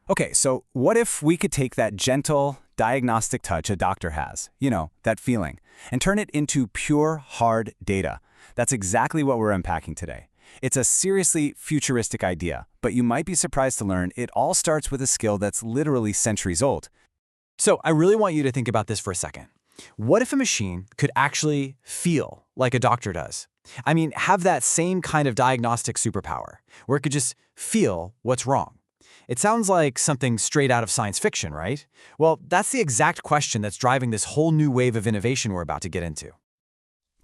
Okay, so what if we could take that gentle, diagnostic touch a doctor has, that feeling, and turn it into pure, hard data? That's exactly what we're unpacking today. It's a seriously futuristic idea, but you might be surprised to learn it all starts with a skill that's literally centuries old. So I really want you to think about this for a second. What if a machine could actually feel like a doctor does? I mean, have that same kind of diagnostic superpower, where it could just feel what's wrong. It sounds like something straight out of science fiction, right? Well, that's the exact question that's driving this whole new wave of innovation we're about to get into.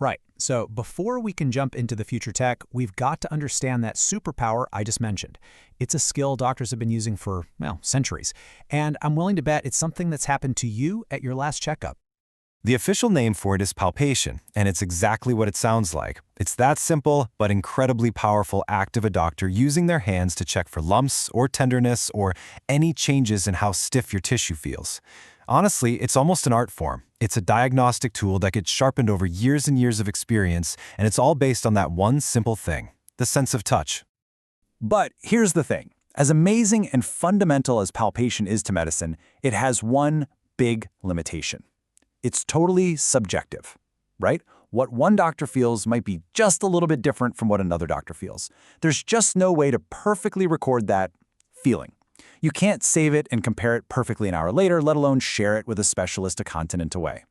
Right. So before we can jump into the future tech, we've got to understand that superpower I just mentioned. It's a skill doctors have been using for, well, centuries. And I'm willing to bet it's something that's happened to you at your last checkup. The official name for it is palpation, and it's exactly what it sounds like. It's that simple but incredibly powerful act of a doctor using their hands to check for lumps or tenderness or any changes in how stiff your tissue feels. Honestly, it's almost an art form. It's a diagnostic tool that gets sharpened over years and years of experience, and it's all based on that one simple thing, the sense of touch. But here's the thing. As amazing and fundamental as palpation is to medicine, it has one big limitation. It's totally subjective, right? What one doctor feels might be just a little bit different from what another doctor feels. There's just no way to perfectly record that feeling. You can't save it and compare it perfectly an hour later, let alone share it with a specialist a continent away.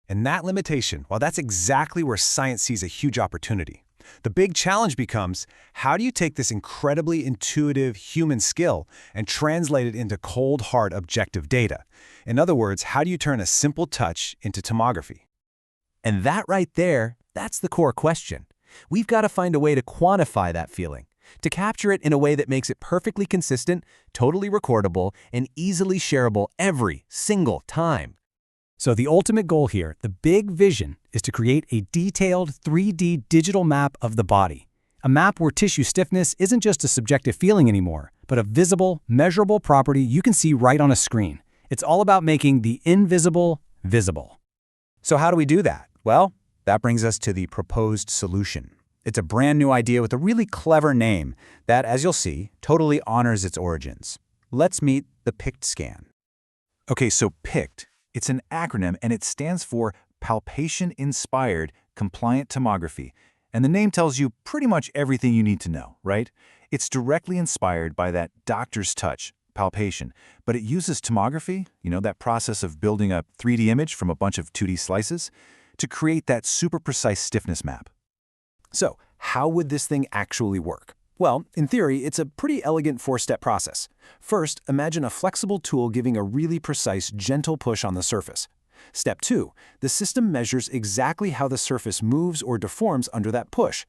And that limitation, well, that's exactly where science sees a huge opportunity. The big challenge becomes, how do you take this incredibly intuitive human skill and translate it into cold, hard, objective data? In other words, how do you turn a simple touch into tomography? And that right there, that's the core question. We've got to find a way to quantify that feeling, to capture it in a way that makes it perfectly consistent, totally recordable, and easily shareable every single time. So the ultimate goal here, the big vision, is to create a detailed 3D digital map of the body. A map where tissue stiffness isn't just a subjective feeling anymore, but a visible, measurable property you can see right on a screen. It's all about making the invisible visible. So how do we do that? Well, that brings us to the proposed solution. It's a brand new idea with a really clever name that, as you'll see, totally honors its origins. Let's meet the PICT scan. Okay, so PICT, it's an acronym and it stands for Palpation-inspired Compliant Tomography. And the name tells you pretty much everything you need to know, right? It's directly inspired by that doctor's touch, palpation, but it uses tomography, that process of building a 3D image from a bunch of 2D slices, to create that super precise stiffness map. So, how would this thing actually work? Well, in theory, it's a pretty elegant four-step process. First, imagine a flexible tool giving a really precise, gentle push on the surface. Step 2, the system measures exactly how the surface moves or deforms under that push.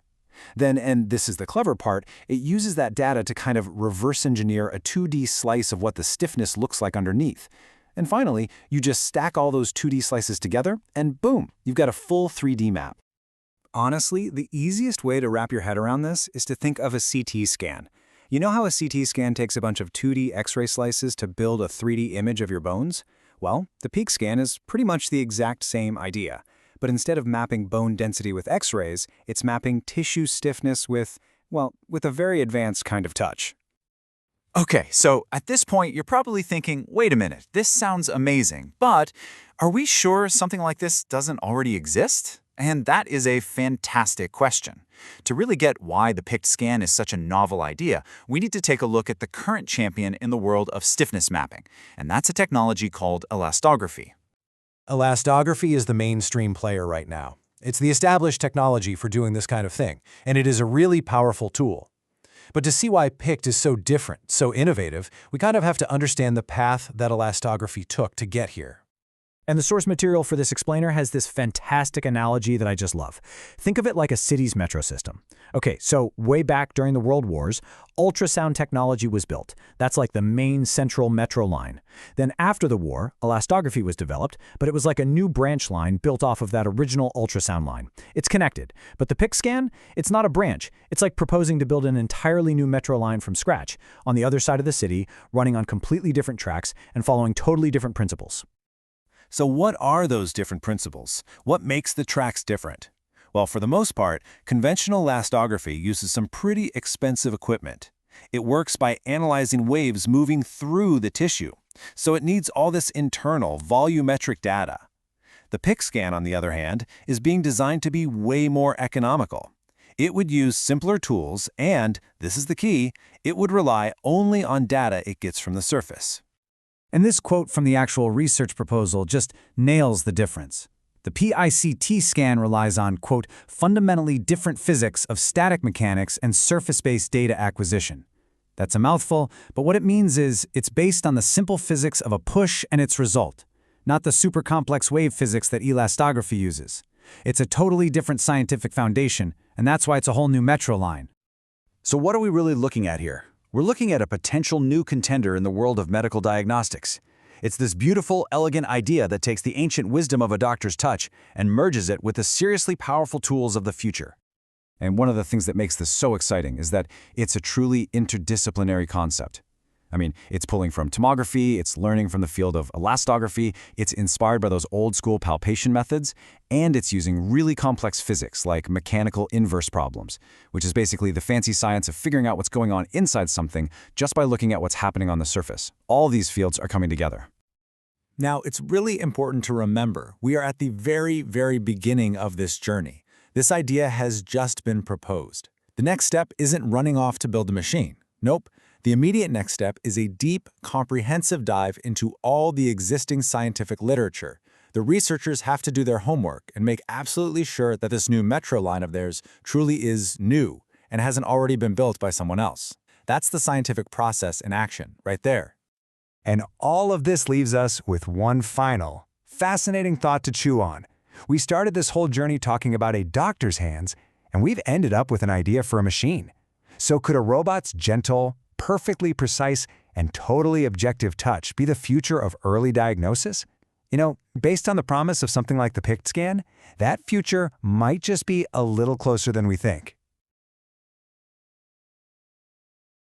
Then, and this is the clever part, it uses that data to kind of reverse engineer a 2D slice of what the stiffness looks like underneath. And finally, you just stack all those 2D slices together, and boom, you've got a full 3D map. Honestly, the easiest way to wrap your head around this is to think of a CT scan. You know how a CT scan takes a bunch of 2D X-ray slices to build a 3D image of your bones? Well, the PICT scan is pretty much the exact same idea. But instead of mapping bone density with X-rays, it's mapping tissue stiffness with a very advanced kind of touch. Okay, so at this point, you're probably thinking, wait a minute, this sounds amazing, but are we sure something like this doesn't already exist? And that is a fantastic question. To really get why the PICT scan is such a novel idea, we need to take a look at the current champion in the world of stiffness mapping, and that's a technology called elastography. Elastography is the mainstream player right now. It's the established technology for doing this kind of thing, and it is a really powerful tool. But to see why PICT is so different, so innovative, we kind of have to understand the path that elastography took to get here. And the source material for this explainer has this fantastic analogy that I just love. Think of it like a city's metro system. Okay, so way back during the World Wars, ultrasound technology was built. That's like the main central metro line. Then after the war, elastography was developed, but it was like a new branch line built off of that original ultrasound line. It's connected, but the PICT scan, it's not a branch. It's like proposing to build an entirely new metro line from scratch, on the other side of the city, running on completely different tracks and following totally different principles. So what are those different principles? What makes the tracks different? Well, for the most part, conventional elastography uses some pretty expensive equipment. It works by analyzing waves moving through the tissue, so it needs all this internal, volumetric data. The PICT scan, on the other hand, is being designed to be way more economical. It would use simpler tools and, this is the key, it would rely only on data it gets from the surface. And this quote from the actual research proposal just nails the difference. The PICT scan relies on, quote, fundamentally different physics of static mechanics and surface-based data acquisition. That's a mouthful, but what it means is it's based on the simple physics of a push and its result, not the super complex wave physics that elastography uses. It's a totally different scientific foundation, and that's why it's a whole new metro line. So what are we really looking at here? We're looking at a potential new contender in the world of medical diagnostics. It's this beautiful, elegant idea that takes the ancient wisdom of a doctor's touch and merges it with the seriously powerful tools of the future. And one of the things that makes this so exciting is that it's a truly interdisciplinary concept. I mean, it's pulling from tomography, it's learning from the field of elastography, it's inspired by those old-school palpation methods, and it's using really complex physics like mechanical inverse problems, which is basically the fancy science of figuring out what's going on inside something just by looking at what's happening on the surface. All these fields are coming together. Now, it's really important to remember we are at the very, very beginning of this journey. This idea has just been proposed. The next step isn't running off to build a machine. Nope. The immediate next step is a deep, comprehensive dive into all the existing scientific literature. The researchers have to do their homework and make absolutely sure that this new metro line of theirs truly is new and hasn't already been built by someone else. That's the scientific process in action, right there. And all of this leaves us with one final, fascinating thought to chew on. We started this whole journey talking about a doctor's hands, and we've ended up with an idea for a machine. So could a robot's gentle, perfectly precise, and totally objective touch be the future of early diagnosis? You know, based on the promise of something like the PICT scan, that future might just be a little closer than we think.